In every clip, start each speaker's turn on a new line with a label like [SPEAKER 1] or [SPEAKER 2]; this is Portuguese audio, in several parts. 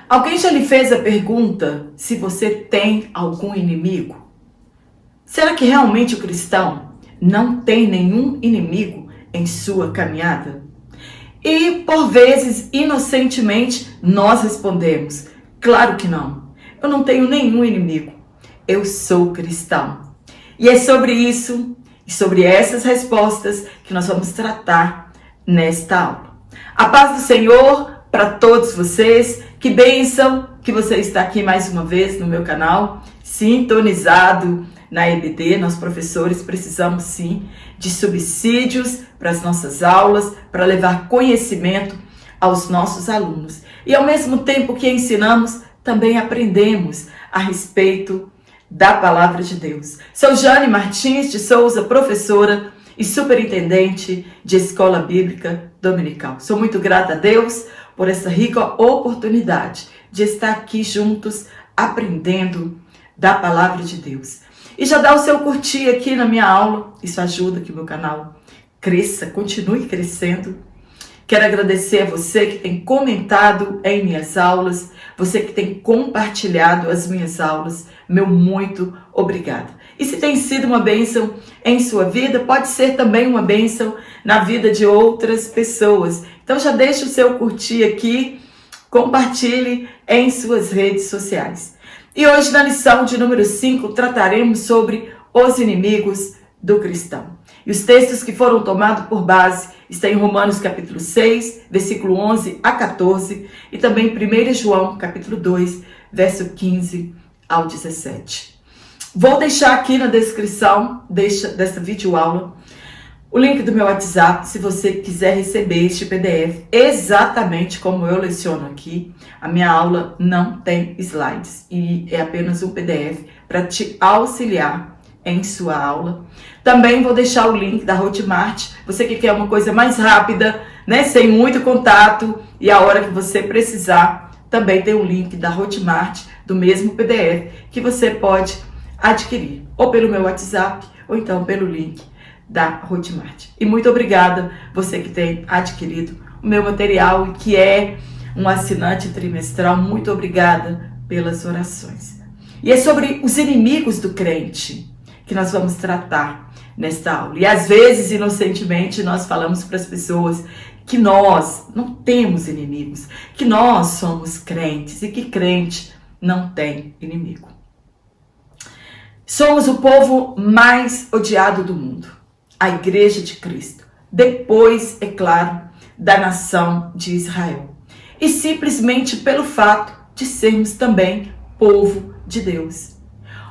[SPEAKER 1] Alguém já lhe fez a pergunta se você tem algum inimigo? Será que realmente o cristão não tem nenhum inimigo em sua caminhada? E por vezes, inocentemente, nós respondemos: claro que não. Eu não tenho nenhum inimigo. Eu sou cristão. E é sobre isso e sobre essas respostas que nós vamos tratar nesta aula. A paz do Senhor para todos vocês. Que bênção que você está aqui mais uma vez no meu canal, sintonizado na EBD. Nós, professores, precisamos sim de subsídios para as nossas aulas, para levar conhecimento aos nossos alunos. E ao mesmo tempo que ensinamos, também aprendemos a respeito da Palavra de Deus. Sou Jane Martins de Souza, professora e superintendente de Escola Bíblica Dominical. Sou muito grata a Deus por essa rica oportunidade de estar aqui juntos aprendendo da Palavra de Deus. E já dá o seu curtir aqui na minha aula, isso ajuda que o meu canal cresça, continue crescendo. Quero agradecer a você que tem comentado em minhas aulas, você que tem compartilhado as minhas aulas, meu muito obrigado. E se tem sido uma bênção em sua vida, pode ser também uma bênção na vida de outras pessoas. Então já deixe o seu curtir aqui, compartilhe em suas redes sociais. E hoje na lição de número 5 trataremos sobre os inimigos do cristão. E os textos que foram tomados por base estão em Romanos capítulo 6, versículo 11 a 14 e também 1 João capítulo 2, verso 15 ao 17. Vou deixar aqui na descrição dessa videoaula o link do meu WhatsApp, se você quiser receber este PDF exatamente como eu leciono aqui. A minha aula não tem slides e é apenas um PDF para te auxiliar em sua aula. Também vou deixar o link da Hotmart, você que quer uma coisa mais rápida, né, sem muito contato, e a hora que você precisar, também tem o link da Hotmart, do mesmo PDF, que você pode adquirir, ou pelo meu WhatsApp, ou então pelo link da Hotmart. E muito obrigada você que tem adquirido o meu material e que é um assinante trimestral. Muito obrigada pelas orações. E é sobre os inimigos do crente que nós vamos tratar nesta aula. E às vezes, inocentemente, nós falamos para as pessoas que nós não temos inimigos, que nós somos crentes e que crente não tem inimigo. Somos o povo mais odiado do mundo, a Igreja de Cristo, depois, é claro, da nação de Israel. E simplesmente pelo fato de sermos também povo de Deus.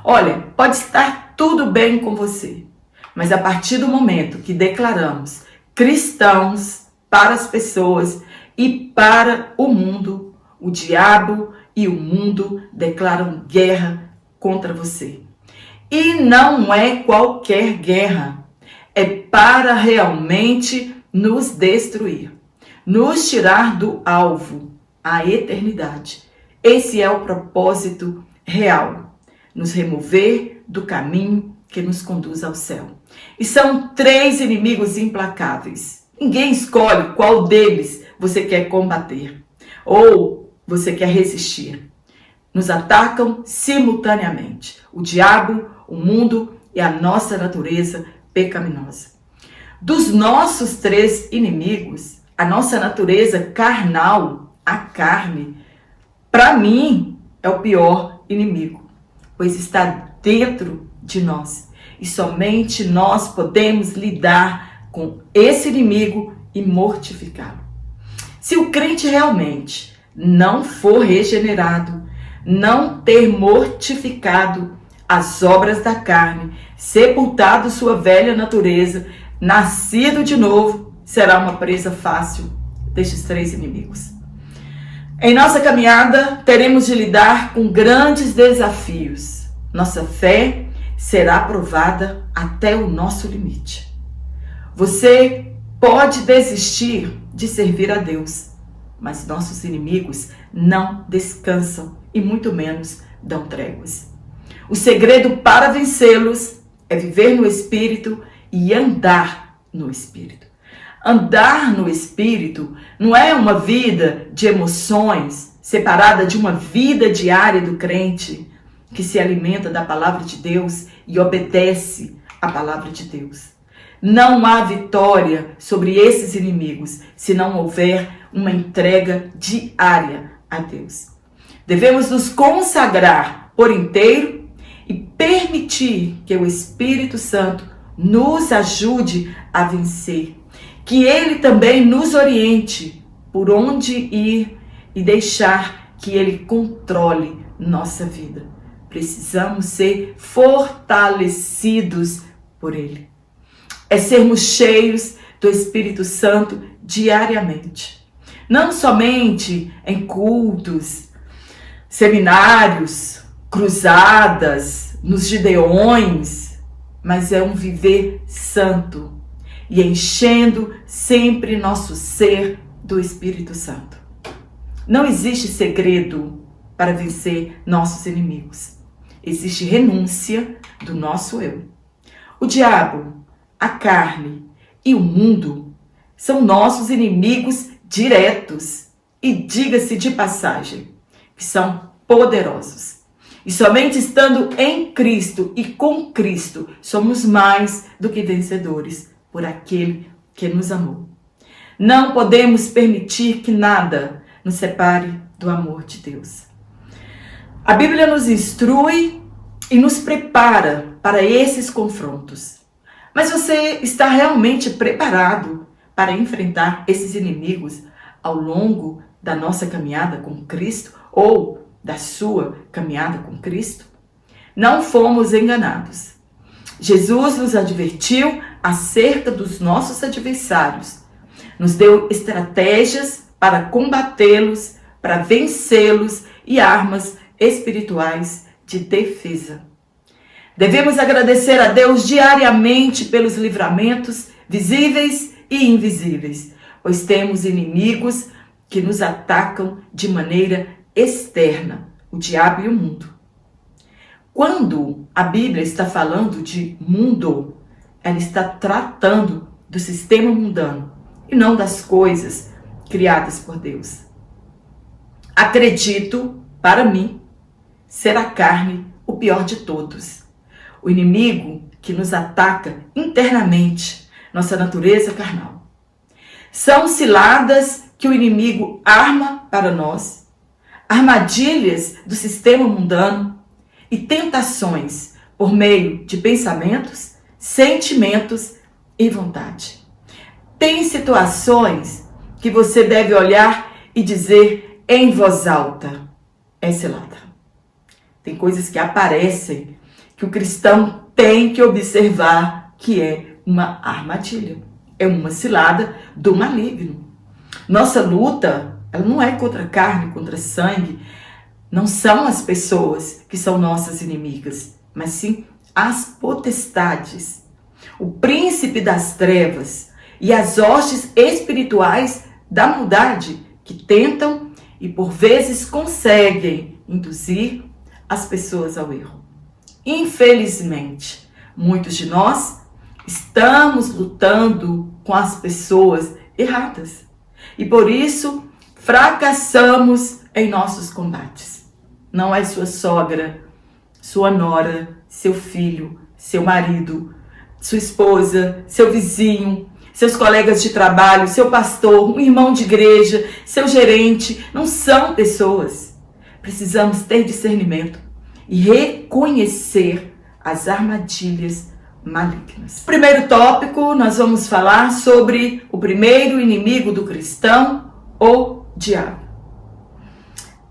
[SPEAKER 1] Olha, pode estar tudo bem com você, mas a partir do momento que declaramos cristãos para as pessoas e para o mundo, o diabo e o mundo declaram guerra contra você. E não é qualquer guerra, é para realmente nos destruir, nos tirar do alvo, a eternidade. Esse é o propósito real, nos remover do caminho que nos conduz ao céu. E são 3 inimigos implacáveis. Ninguém escolhe qual deles você quer combater ou você quer resistir. Nos atacam simultaneamente: o diabo, o mundo e a nossa natureza pecaminosa. Dos nossos 3 inimigos, a nossa natureza carnal, a carne, para mim é o pior inimigo, pois está dentro de nós e somente nós podemos lidar com esse inimigo e mortificá-lo. Se o crente realmente não for regenerado, não ter mortificado as obras da carne, sepultado sua velha natureza, nascido de novo, será uma presa fácil destes 3 inimigos. Em nossa caminhada, teremos de lidar com grandes desafios. Nossa fé será provada até o nosso limite. Você pode desistir de servir a Deus, mas nossos inimigos não descansam e muito menos dão tréguas. O segredo para vencê-los é viver no Espírito e andar no Espírito. Andar no Espírito não é uma vida de emoções, separada de uma vida diária do crente que se alimenta da palavra de Deus e obedece à palavra de Deus. Não há vitória sobre esses inimigos se não houver uma entrega diária a Deus. Devemos nos consagrar por inteiro e permitir que o Espírito Santo nos ajude a vencer. Que Ele também nos oriente por onde ir e deixar que Ele controle nossa vida. Precisamos ser fortalecidos por Ele. É sermos cheios do Espírito Santo diariamente. Não somente em cultos, seminários, cruzadas, nos gideões, mas é um viver santo e enchendo sempre nosso ser do Espírito Santo. Não existe segredo para vencer nossos inimigos. Existe renúncia do nosso eu. O diabo, a carne e o mundo são nossos inimigos diretos e, diga-se de passagem, que são poderosos. E somente estando em Cristo e com Cristo somos mais do que vencedores por aquele que nos amou. Não podemos permitir que nada nos separe do amor de Deus. A Bíblia nos instrui e nos prepara para esses confrontos. Mas você está realmente preparado para enfrentar esses inimigos ao longo da nossa caminhada com Cristo ou da sua caminhada com Cristo? Não fomos enganados. Jesus nos advertiu acerca dos nossos adversários. Nos deu estratégias para combatê-los, para vencê-los e armas espirituais de defesa. Devemos agradecer a Deus diariamente pelos livramentos visíveis e invisíveis, pois temos inimigos que nos atacam de maneira externa, o diabo e o mundo. Quando a Bíblia está falando de mundo, ela está tratando do sistema mundano e não das coisas criadas por Deus. Acredito, para mim, ser a carne o pior de todos. O inimigo que nos ataca internamente, nossa natureza carnal. São ciladas que o inimigo arma para nós, armadilhas do sistema mundano e tentações por meio de pensamentos, sentimentos e vontade. Tem situações que você deve olhar e dizer em voz alta: é cilada. Tem coisas que aparecem que o cristão tem que observar que é uma armadilha. É uma cilada do maligno. Nossa luta, ela não é contra a carne, contra sangue. Não são as pessoas que são nossas inimigas, mas sim as potestades, o príncipe das trevas e as hostes espirituais da maldade que tentam e por vezes conseguem induzir as pessoas ao erro. Infelizmente, muitos de nós estamos lutando com as pessoas erradas e por isso fracassamos em nossos combates. Não é sua sogra, sua nora, seu filho, seu marido, sua esposa, seu vizinho, seus colegas de trabalho, seu pastor, um irmão de igreja, seu gerente. Não são pessoas. Precisamos ter discernimento e reconhecer as armadilhas malignas. Primeiro tópico, nós vamos falar sobre o primeiro inimigo do cristão, o diabo.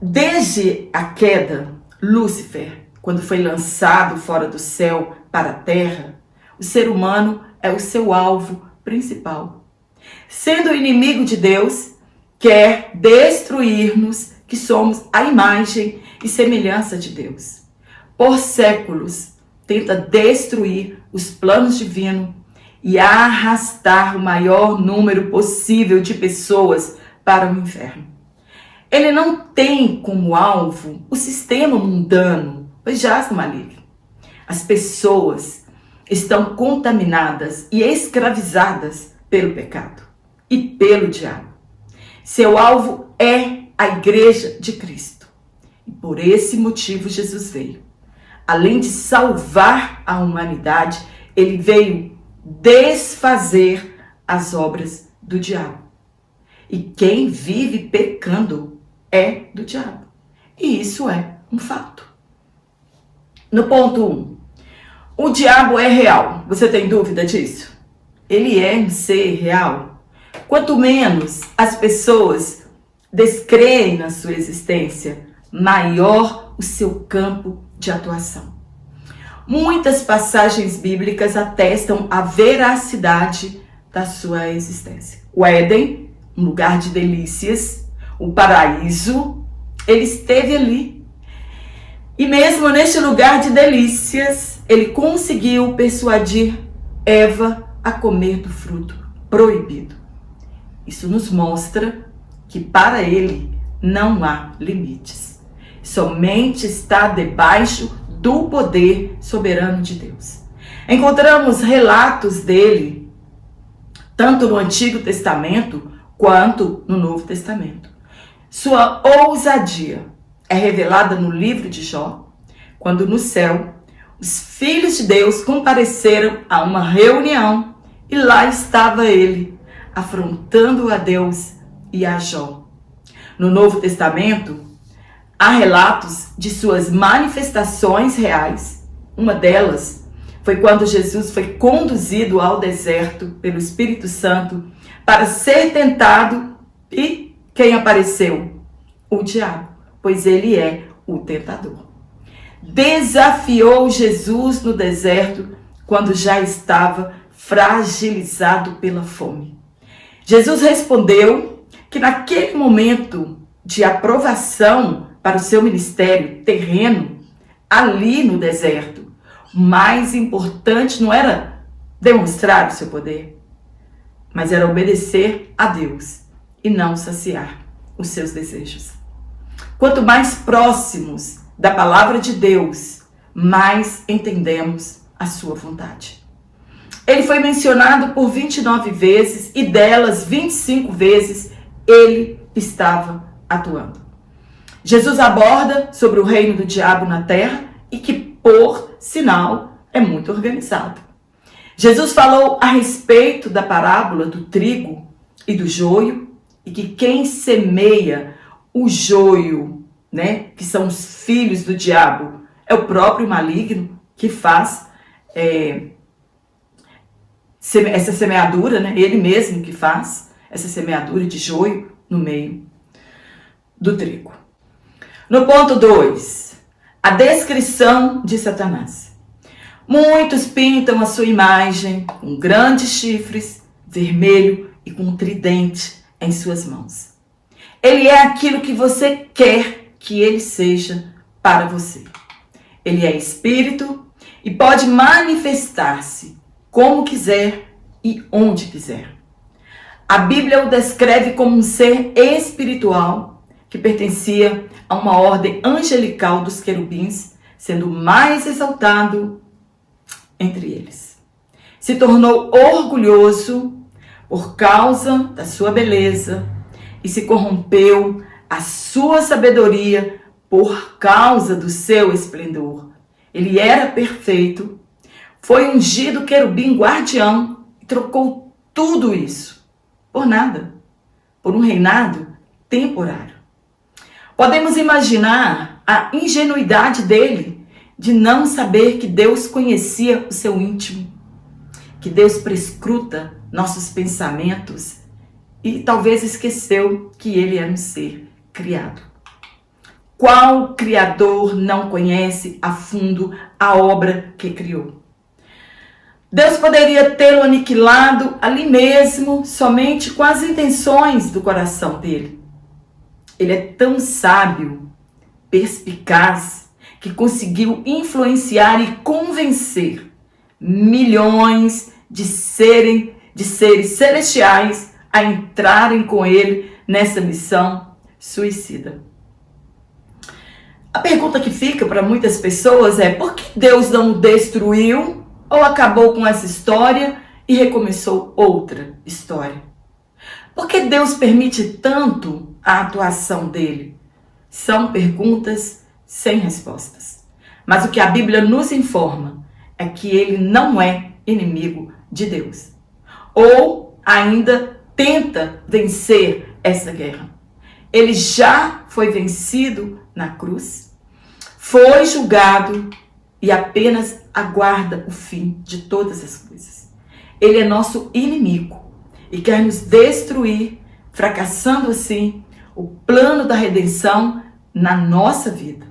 [SPEAKER 1] Desde a queda, Lúcifer, quando foi lançado fora do céu para a terra, o ser humano é o seu alvo principal. Sendo inimigo de Deus, quer destruir-nos, que somos a imagem e semelhança de Deus. Por séculos, tenta destruir os planos divinos e arrastar o maior número possível de pessoas para o inferno. Ele não tem como alvo o sistema mundano, pois jaz no maligno. As pessoas estão contaminadas e escravizadas pelo pecado e pelo diabo. Seu alvo é a igreja de Cristo. E por esse motivo Jesus veio. Além de salvar a humanidade, ele veio desfazer as obras do diabo. E quem vive pecando é do diabo. E isso é um fato. No ponto 1, o diabo é real. Você tem dúvida disso? Ele é um ser real. Quanto menos as pessoas descreem na sua existência, maior o seu campo de atuação. Muitas passagens bíblicas atestam a veracidade da sua existência. O Éden, um lugar de delícias, o paraíso, ele esteve ali. E mesmo neste lugar de delícias, ele conseguiu persuadir Eva a comer do fruto proibido. Isso nos mostra que para ele não há limites. Somente está debaixo do poder soberano de Deus. Encontramos relatos dele, tanto no Antigo Testamento quanto no Novo Testamento. Sua ousadia é revelada no livro de Jó, quando no céu os filhos de Deus compareceram a uma reunião e lá estava ele, afrontando a Deus e a Jó. No Novo Testamento, há relatos de suas manifestações reais. Uma delas foi quando Jesus foi conduzido ao deserto pelo Espírito Santo para ser tentado e quem apareceu? O diabo, pois ele é o tentador. Desafiou Jesus no deserto quando já estava fragilizado pela fome. Jesus respondeu que naquele momento de aprovação para o seu ministério terreno, ali no deserto, o mais importante não era demonstrar o seu poder, mas era obedecer a Deus e não saciar os seus desejos. Quanto mais próximos da palavra de Deus, mais entendemos a sua vontade. Ele foi mencionado por 29 vezes e delas 25 vezes ele estava atuando. Jesus aborda sobre o reino do diabo na terra e que, por sinal, é muito organizado. Jesus falou a respeito da parábola do trigo e do joio e que quem semeia o joio, que são os filhos do diabo, é o próprio maligno que faz essa semeadura, ele mesmo que faz essa semeadura de joio no meio do trigo. No ponto 2, a descrição de Satanás. Muitos pintam a sua imagem com grandes chifres, vermelho e com um tridente em suas mãos. Ele é aquilo que você quer que ele seja para você. Ele é espírito e pode manifestar-se como quiser e onde quiser. A Bíblia o descreve como um ser espiritual que pertencia a uma ordem angelical dos querubins, sendo o mais exaltado entre eles. Se tornou orgulhoso por causa da sua beleza e se corrompeu a sua sabedoria por causa do seu esplendor. Ele era perfeito, foi ungido querubim guardião e trocou tudo isso por nada, por um reinado temporário. Podemos imaginar a ingenuidade dele de não saber que Deus conhecia o seu íntimo, que Deus prescruta nossos pensamentos e talvez esqueceu que ele era um ser criado. Qual criador não conhece a fundo a obra que criou? Deus poderia tê-lo aniquilado ali mesmo, somente com as intenções do coração dele. Ele é tão sábio, perspicaz, que conseguiu influenciar e convencer milhões de seres celestiais a entrarem com ele nessa missão suicida. A pergunta que fica para muitas pessoas é: por que Deus não o destruiu ou acabou com essa história e recomeçou outra história? Por que Deus permite tanto a atuação dele? São perguntas sem respostas. Mas o que a Bíblia nos informa é que ele não é inimigo de Deus. Ou ainda tenta vencer essa guerra. Ele já foi vencido na cruz, foi julgado e apenas aguarda o fim de todas as coisas. Ele é nosso inimigo e quer nos destruir, fracassando assim o plano da redenção na nossa vida.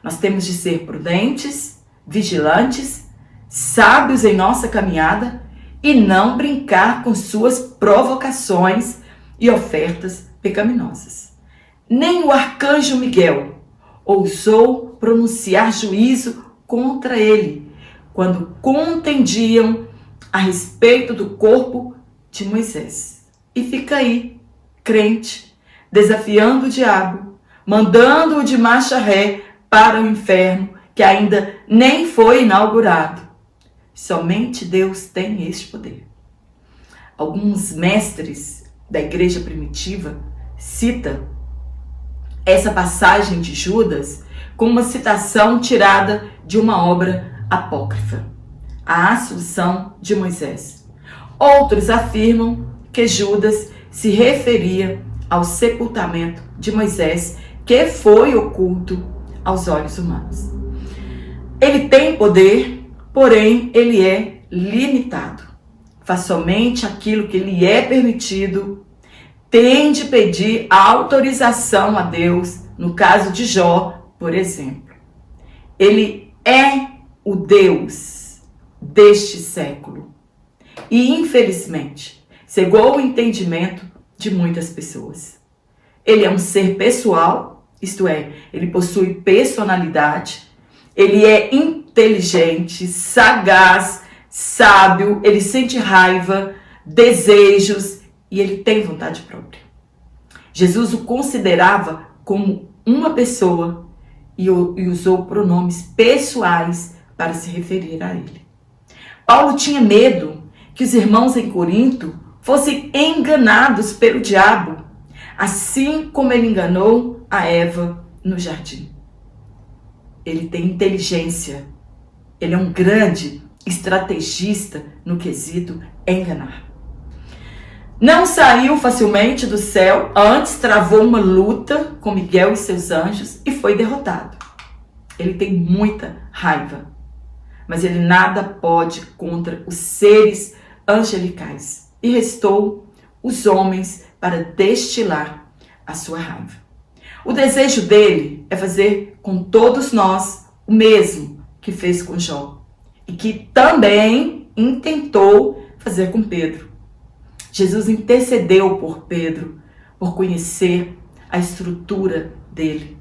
[SPEAKER 1] Nós temos de ser prudentes, vigilantes, sábios em nossa caminhada e não brincar com suas provocações e ofertas pecaminosas. Nem o arcanjo Miguel ousou pronunciar juízo contra ele quando contendiam a respeito do corpo de Moisés. E fica aí, crente, desafiando o diabo, mandando-o de marcha ré para o inferno, que ainda nem foi inaugurado. Somente Deus tem este poder. Alguns mestres da igreja primitiva citam essa passagem de Judas como uma citação tirada de uma obra apócrifa, a Assunção de Moisés. Outros afirmam que Judas se referia ao sepultamento de Moisés, que foi oculto aos olhos humanos. Ele tem poder, porém ele é limitado. Faz somente aquilo que lhe é permitido, tem de pedir autorização a Deus, no caso de Jó, por exemplo. Ele é o Deus deste século. E, infelizmente, cegou o entendimento de muitas pessoas. Ele é um ser pessoal, isto é, ele possui personalidade, ele é inteligente, sagaz, sábio, ele sente raiva, desejos e ele tem vontade própria. Jesus o considerava como uma pessoa e usou pronomes pessoais para se referir a ele. Paulo tinha medo que os irmãos em Corinto fossem enganados pelo diabo, assim como ele enganou a Eva no jardim. Ele tem inteligência, ele é um grande estrategista no quesito enganar. Não saiu facilmente do céu, antes travou uma luta com Miguel e seus anjos e foi derrotado. Ele tem muita raiva, mas ele nada pode contra os seres angelicais. E restou os homens para destilar a sua raiva. O desejo dele é fazer com todos nós o mesmo que fez com Jó e que também intentou fazer com Pedro. Jesus intercedeu por Pedro, por conhecer a estrutura dele.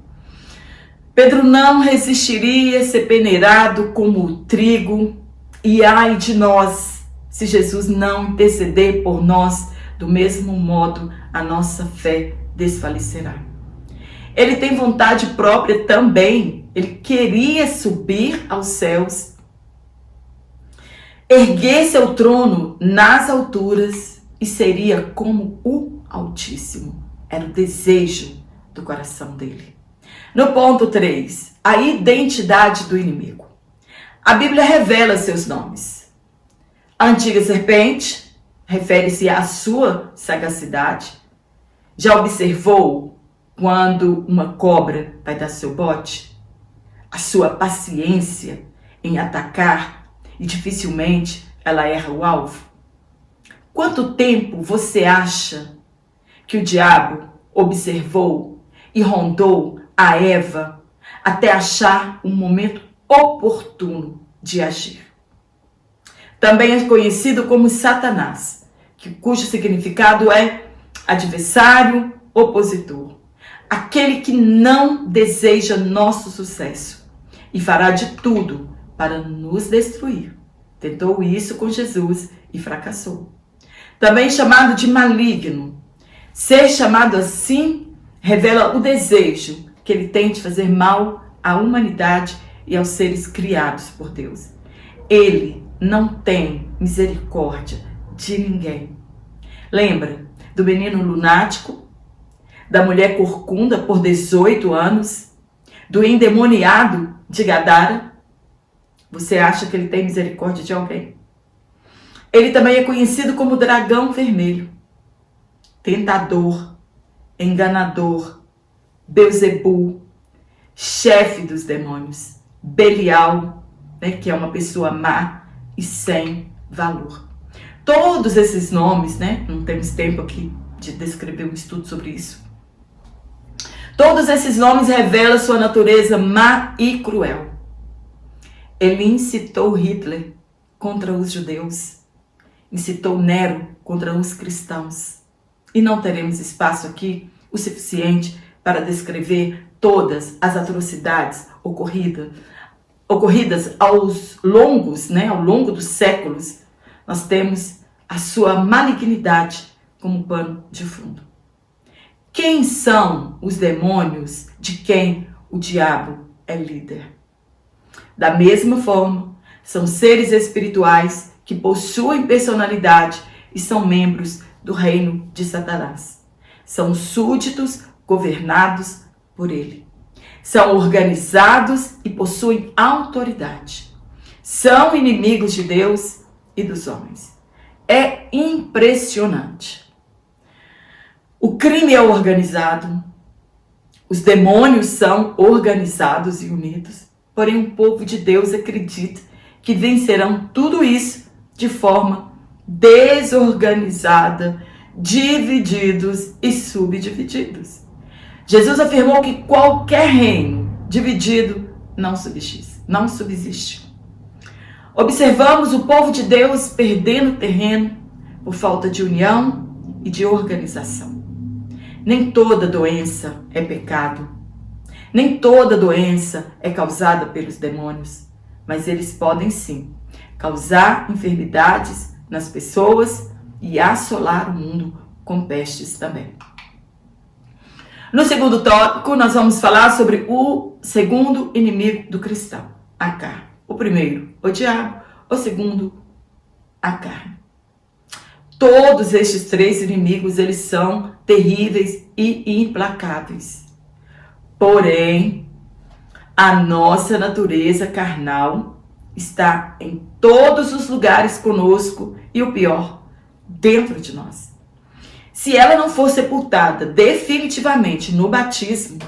[SPEAKER 1] Pedro não resistiria a ser peneirado como o trigo, e ai de nós, se Jesus não interceder por nós, do mesmo modo a nossa fé desfalecerá. Ele tem vontade própria também, ele queria subir aos céus, erguer seu trono nas alturas, e seria como o Altíssimo. Era o desejo do coração dele. No ponto 3, a identidade do inimigo. A Bíblia revela seus nomes. A antiga serpente refere-se à sua sagacidade. Já observou quando uma cobra vai dar seu bote? A sua paciência em atacar e dificilmente ela erra o alvo? Quanto tempo você acha que o diabo observou e rondou a Eva até achar um momento oportuno de agir? Também é conhecido como Satanás, cujo significado é adversário, opositor. Aquele que não deseja nosso sucesso e fará de tudo para nos destruir. Tentou isso com Jesus e fracassou. Também chamado de maligno. Ser chamado assim revela o desejo que ele tem de fazer mal à humanidade e aos seres criados por Deus. Ele não tem misericórdia de ninguém. Lembra do menino lunático, da mulher corcunda por 18 anos, do endemoniado de Gadara? Você acha que ele tem misericórdia de alguém? Ele também é conhecido como dragão vermelho, tentador, enganador, Beuzebu, chefe dos demônios, Belial, que é uma pessoa má e sem valor. Todos esses nomes, não temos tempo aqui de descrever um estudo sobre isso. Todos esses nomes revelam sua natureza má e cruel. Ele incitou Hitler contra os judeus, incitou Nero contra os cristãos. E não teremos espaço aqui o suficiente para descrever todas as atrocidades ocorridas ao longo dos séculos. Nós temos a sua malignidade como pano de fundo. Quem são os demônios de quem o diabo é líder? Da mesma forma, são seres espirituais que possuem personalidade e são membros do reino de Satanás. São súditos governados por ele. São organizados e possuem autoridade. São inimigos de Deus e dos homens. É impressionante. O crime é organizado. Os demônios são organizados e unidos. Porém, o povo de Deus acredita que vencerão tudo isso de forma desorganizada, divididos e subdivididos. Jesus afirmou que qualquer reino dividido não subsiste. Observamos o povo de Deus perdendo terreno por falta de união e de organização. Nem toda doença é pecado. Nem toda doença é causada pelos demônios, mas eles podem sim causar enfermidades nas pessoas e assolar o mundo com pestes também. No segundo tópico, nós vamos falar sobre o segundo inimigo do cristão, a carne. O primeiro, o diabo. O segundo, a carne. Todos estes três inimigos, eles são terríveis e implacáveis. Porém, a nossa natureza carnal está em todos os lugares conosco e o pior, dentro de nós. Se ela não for sepultada definitivamente no batismo,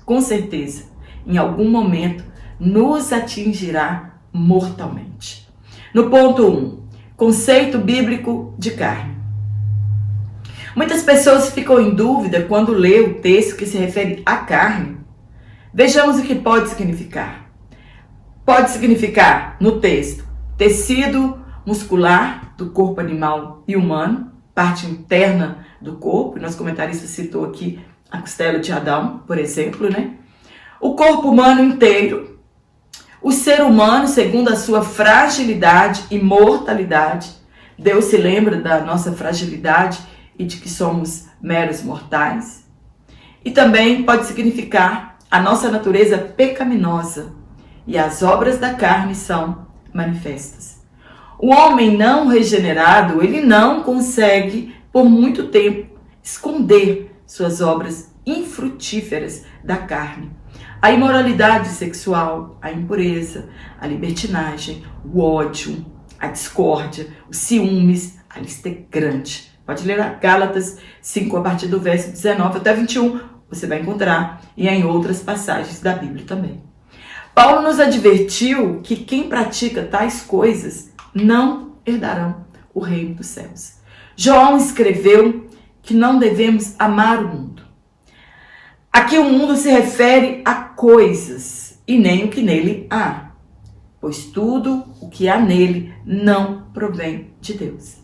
[SPEAKER 1] com certeza, em algum momento, nos atingirá mortalmente. No ponto 1, conceito bíblico de carne. Muitas pessoas ficam em dúvida quando lê o texto que se refere à carne. Vejamos o que pode significar. Pode significar, no texto, tecido muscular do corpo animal e humano, parte interna do corpo. Nosso comentarista citou aqui a costela de Adão, por exemplo, O corpo humano inteiro. O ser humano, segundo a sua fragilidade e mortalidade. Deus se lembra da nossa fragilidade e de que somos meros mortais. E também pode significar a nossa natureza pecaminosa e as obras da carne são manifestas. O homem não regenerado, ele não consegue por muito tempo esconder suas obras infrutíferas da carne. A imoralidade sexual, a impureza, a libertinagem, o ódio, a discórdia, os ciúmes, a lista é grande. Pode ler Gálatas 5, a partir do verso 19 até 21, você vai encontrar, e em outras passagens da Bíblia também. Paulo nos advertiu que quem pratica tais coisas não herdarão o reino dos céus. João escreveu que não devemos amar o mundo. Aqui o mundo se refere a coisas e nem o que nele há, pois tudo o que há nele não provém de Deus.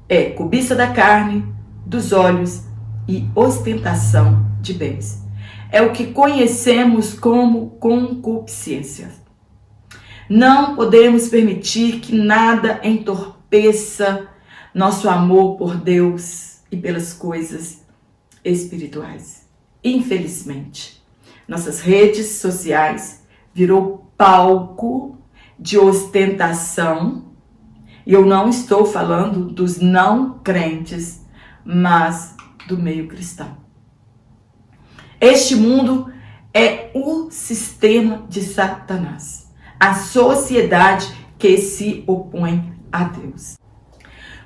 [SPEAKER 1] É cobiça da carne, dos olhos e ostentação de bens. É o que conhecemos como concupiscência. Não podemos permitir que nada entorpeça nosso amor por Deus e pelas coisas espirituais. Infelizmente, nossas redes sociais virou palco de ostentação. E eu não estou falando dos não crentes, mas do meio cristão. Este mundo é o sistema de Satanás, a sociedade que se opõe a Deus.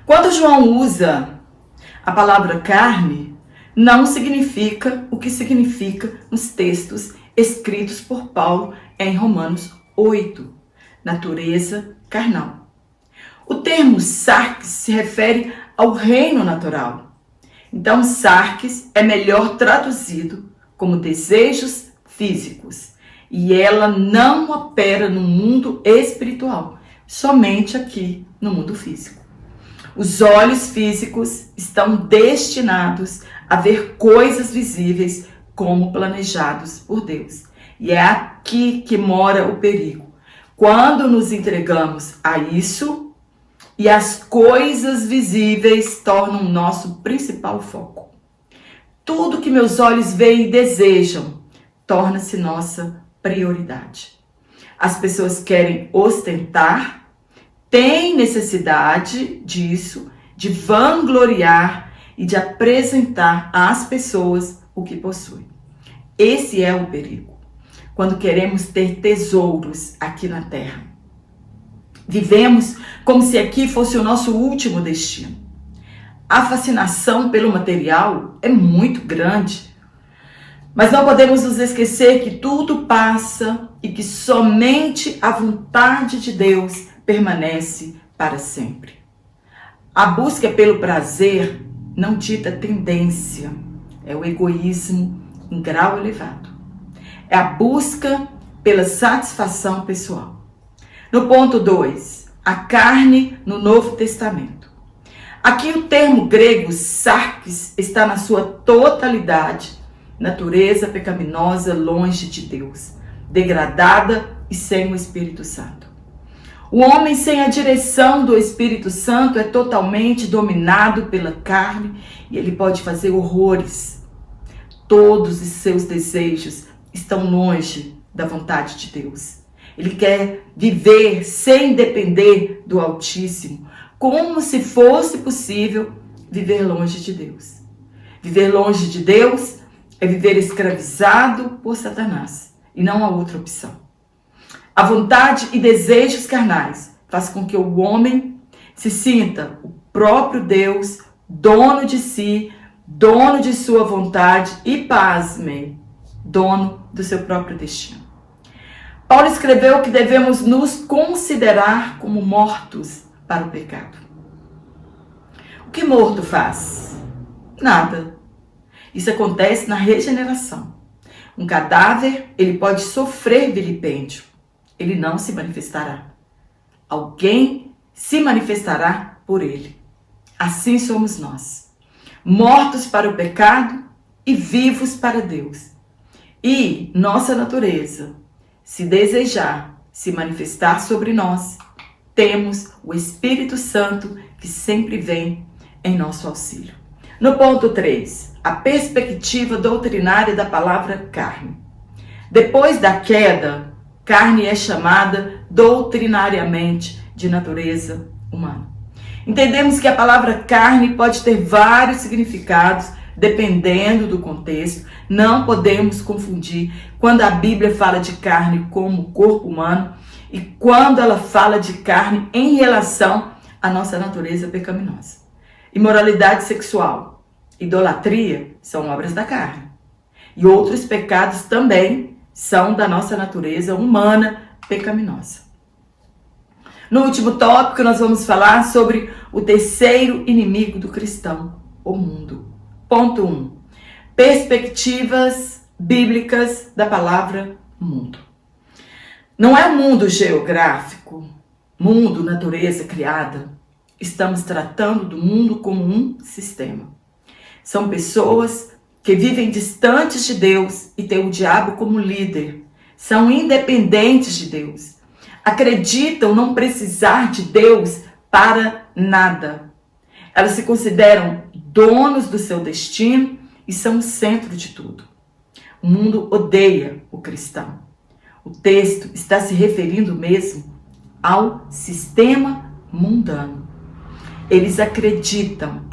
[SPEAKER 1] Quando João usa a palavra carne, não significa o que significa nos textos escritos por Paulo em Romanos 8, natureza carnal. O termo sarx se refere ao reino natural. Então, sarx é melhor traduzido como desejos físicos. E ela não opera no mundo espiritual, somente aqui no mundo físico. Os olhos físicos estão destinados a ver coisas visíveis como planejados por Deus. E é aqui que mora o perigo. Quando nos entregamos a isso, e as coisas visíveis tornam nosso principal foco. Tudo que meus olhos veem e desejam torna-se nossa prioridade. As pessoas querem ostentar, têm necessidade disso, de vangloriar e de apresentar às pessoas o que possuem. Esse é o perigo, quando queremos ter tesouros aqui na terra. Vivemos como se aqui fosse o nosso último destino. A fascinação pelo material é muito grande, mas não podemos nos esquecer que tudo passa e que somente a vontade de Deus permanece para sempre. A busca pelo prazer não dita tendência, é o egoísmo em grau elevado. É a busca pela satisfação pessoal. No ponto 2, a carne no Novo Testamento. Aqui o termo grego sarx está na sua totalidade, natureza pecaminosa longe de Deus, degradada e sem o Espírito Santo. O homem sem a direção do Espírito Santo é totalmente dominado pela carne e ele pode fazer horrores. Todos os seus desejos estão longe da vontade de Deus. Ele quer viver sem depender do Altíssimo, como se fosse possível viver longe de Deus. Viver longe de Deus é viver escravizado por Satanás e não há outra opção. A vontade e desejos carnais faz com que o homem se sinta o próprio Deus, dono de si, dono de sua vontade e, pasmem, dono do seu próprio destino. Paulo escreveu que devemos nos considerar como mortos para o pecado. O que morto faz? Nada. Isso acontece na regeneração. Um cadáver, ele pode sofrer vilipêndio. Ele não se manifestará. Alguém se manifestará por ele. Assim somos nós. Mortos para o pecado e vivos para Deus. E nossa natureza, se desejar se manifestar sobre nós, temos o Espírito Santo que sempre vem em nosso auxílio. No ponto 3, a perspectiva doutrinária da palavra carne. Depois da queda, carne é chamada doutrinariamente de natureza humana. Entendemos que a palavra carne pode ter vários significados, dependendo do contexto. Não podemos confundir quando a Bíblia fala de carne como corpo humano e quando ela fala de carne em relação à nossa natureza pecaminosa. Imoralidade sexual, idolatria são obras da carne. E outros pecados também são da nossa natureza humana pecaminosa. No último tópico, nós vamos falar sobre o terceiro inimigo do cristão, o mundo. Ponto 1. Perspectivas bíblicas da palavra mundo. Não é um mundo geográfico, mundo, natureza criada. Estamos tratando do mundo como um sistema. São pessoas que vivem distantes de Deus e têm o diabo como líder. São independentes de Deus. Acreditam não precisar de Deus para nada. Elas se consideram donos do seu destino e são o centro de tudo. O mundo odeia o cristão. O texto está se referindo mesmo ao sistema mundano. Eles acreditam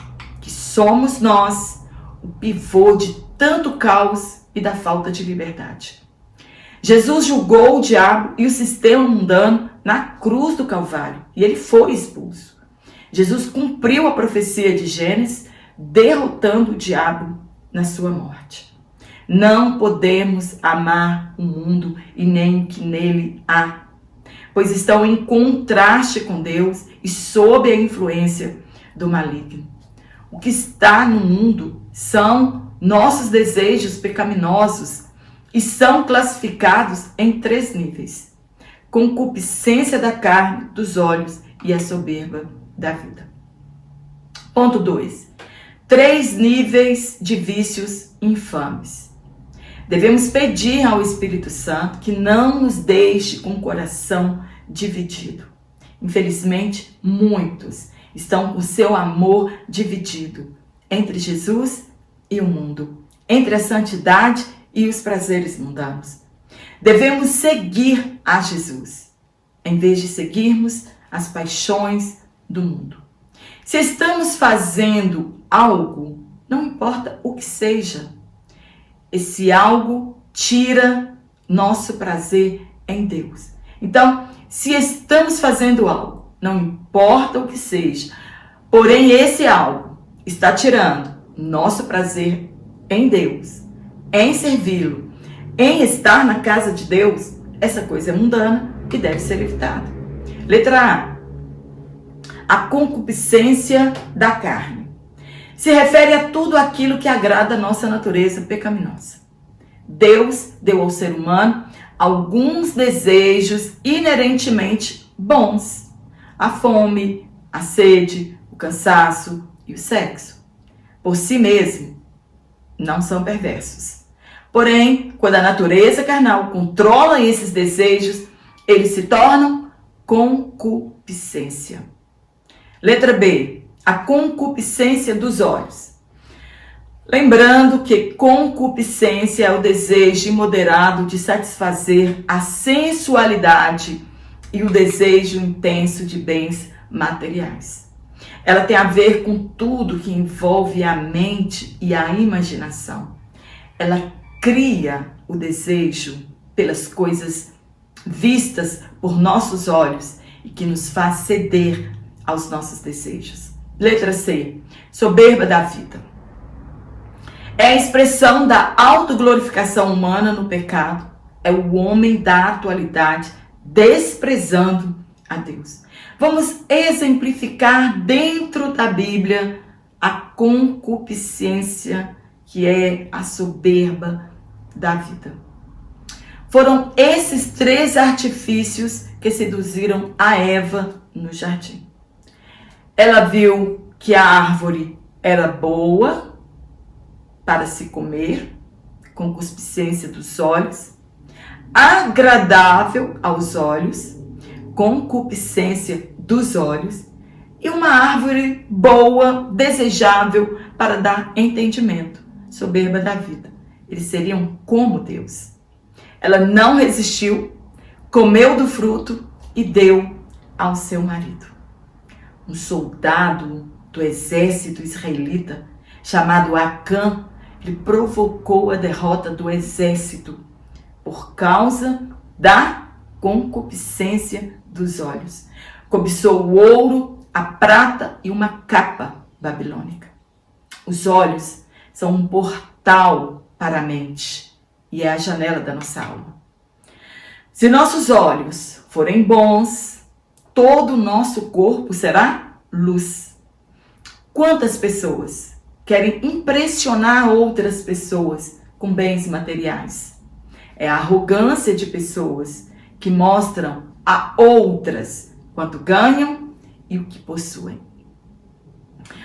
[SPEAKER 1] que somos nós o pivô de tanto caos e da falta de liberdade. Jesus julgou o diabo e o sistema mundano na cruz do Calvário e ele foi expulso. Jesus cumpriu a profecia de Gênesis, derrotando o diabo na sua morte. Não podemos amar o mundo e nem o que nele há, pois estão em contraste com Deus e sob a influência do maligno. O que está no mundo são nossos desejos pecaminosos e são classificados em 3 níveis: concupiscência da carne, dos olhos e a soberba da vida. Ponto 2. 3 níveis de vícios infames. Devemos pedir ao Espírito Santo que não nos deixe com o coração dividido. Infelizmente, muitos estão com seu amor dividido entre Jesus e o mundo, entre a santidade e os prazeres mundanos. Devemos seguir a Jesus, em vez de seguirmos as paixões do mundo. Se estamos fazendo algo, não importa o que seja, esse algo tira nosso prazer em Deus. Então, se estamos fazendo algo, não importa o que seja, porém esse algo está tirando nosso prazer em Deus, em servi-lo, em estar na casa de Deus, essa coisa é mundana que deve ser evitada. Letra A. A concupiscência da carne. Se refere a tudo aquilo que agrada a nossa natureza pecaminosa. Deus deu ao ser humano alguns desejos inerentemente bons: a fome, a sede, o cansaço e o sexo. Por si mesmo, não são perversos. Porém, quando a natureza carnal controla esses desejos, eles se tornam concupiscência. Letra B. A concupiscência dos olhos. Lembrando que concupiscência é o desejo imoderado de satisfazer a sensualidade e o desejo intenso de bens materiais. Ela tem a ver com tudo que envolve a mente e a imaginação. Ela cria o desejo pelas coisas vistas por nossos olhos e que nos faz ceder aos nossos desejos. Letra C. Soberba da vida. É a expressão da autoglorificação humana no pecado. É o homem da atualidade desprezando a Deus. Vamos exemplificar dentro da Bíblia a concupiscência, que é a soberba da vida. Foram esses 3 artifícios que seduziram a Eva no jardim. Ela viu que a árvore era boa para se comer, concupiscência dos olhos, agradável aos olhos, concupiscência dos olhos, e uma árvore boa, desejável para dar entendimento, soberba da vida. Eles seriam como Deus. Ela não resistiu, comeu do fruto e deu ao seu marido. Um soldado do exército israelita, chamado Acã, ele provocou a derrota do exército por causa da concupiscência dos olhos. Cobiçou o ouro, a prata e uma capa babilônica. Os olhos são um portal para a mente e é a janela da nossa alma. Se nossos olhos forem bons, todo o nosso corpo será luz. Quantas pessoas querem impressionar outras pessoas com bens materiais? É a arrogância de pessoas que mostram a outras quanto ganham e o que possuem.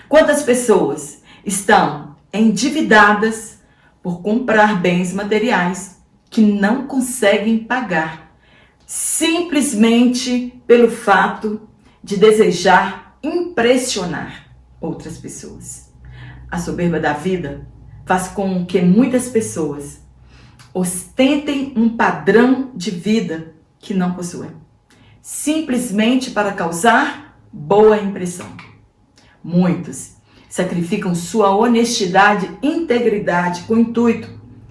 [SPEAKER 1] Quantas pessoas estão endividadas por comprar bens materiais que não conseguem pagar, simplesmente pelo fato de desejar impressionar outras pessoas? A soberba da vida faz com que muitas pessoas ostentem um padrão de vida que não possuem, simplesmente para causar boa impressão. Muitos sacrificam sua honestidade e integridade com o intuito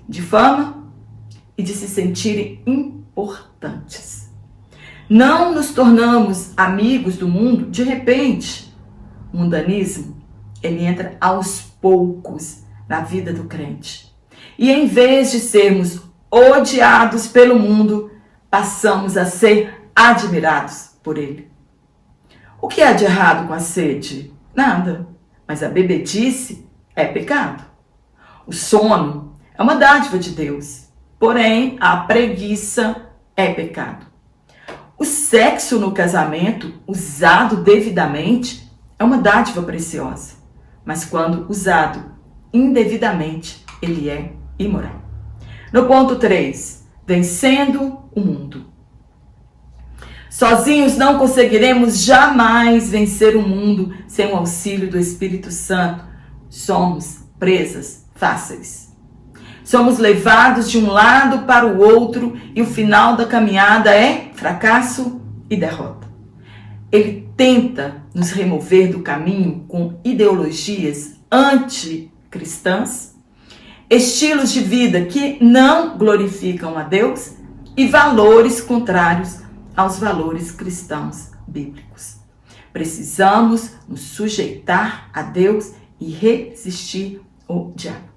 [SPEAKER 1] de fama e de se sentirem importantes. Não nos tornamos amigos do mundo de repente. O mundanismo, ele entra aos poucos na vida do crente. E em vez de sermos odiados pelo mundo, passamos a ser admirados por ele. O que há de errado com a sede? Nada. Mas a bebedice é pecado. O sono é uma dádiva de Deus. Porém, a preguiça é pecado. O sexo no casamento, usado devidamente, é uma dádiva preciosa. Mas quando usado indevidamente, ele é imoral. No ponto 3, vencendo o mundo. Sozinhos não conseguiremos jamais vencer o mundo sem o auxílio do Espírito Santo. Somos presas fáceis. Somos levados de um lado para o outro e o final da caminhada é fracasso e derrota. Ele tenta nos remover do caminho com ideologias anticristãs, estilos de vida que não glorificam a Deus e valores contrários aos valores cristãos bíblicos. Precisamos nos sujeitar a Deus e resistir ao diabo.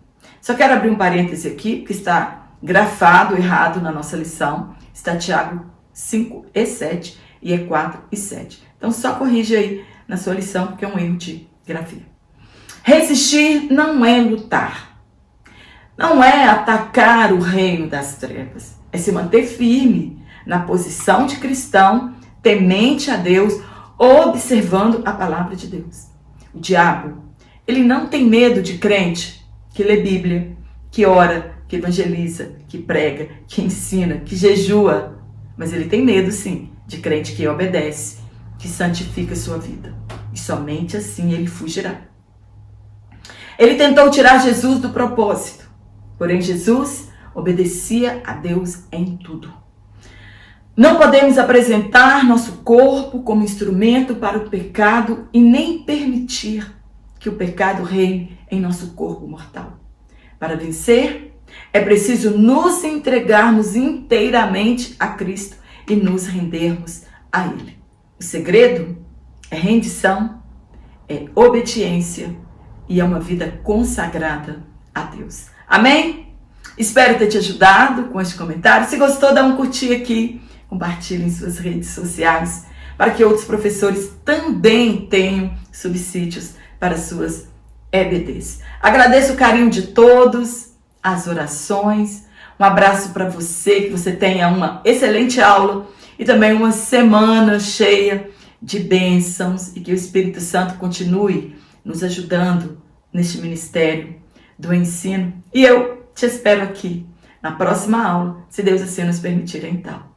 [SPEAKER 1] Só quero abrir um parêntese aqui, que está grafado errado na nossa lição. Está Tiago 5:7 e é 4:7. Então só corrige aí na sua lição, porque é um erro de grafia. Resistir não é lutar. Não é atacar o reino das trevas. É se manter firme na posição de cristão, temente a Deus, observando a palavra de Deus. O diabo, ele não tem medo de crente que lê Bíblia, que ora, que evangeliza, que prega, que ensina, que jejua. Mas ele tem medo, sim, de crente que obedece, que santifica sua vida. E somente assim ele fugirá. Ele tentou tirar Jesus do propósito, porém Jesus obedecia a Deus em tudo. Não podemos apresentar nosso corpo como instrumento para o pecado e nem permitir que o pecado reine em nosso corpo mortal. Para vencer, é preciso nos entregarmos inteiramente a Cristo e nos rendermos a Ele. O segredo é rendição, é obediência e é uma vida consagrada a Deus. Amém? Espero ter te ajudado com este comentário. Se gostou, dá um curtir aqui. Compartilhe em suas redes sociais para que outros professores também tenham subsídios para suas EBDs. Agradeço o carinho de todos, as orações. Um abraço para você, que você tenha uma excelente aula e também uma semana cheia de bênçãos e que o Espírito Santo continue nos ajudando neste ministério do ensino. E eu te espero aqui na próxima aula, se Deus assim nos permitir então.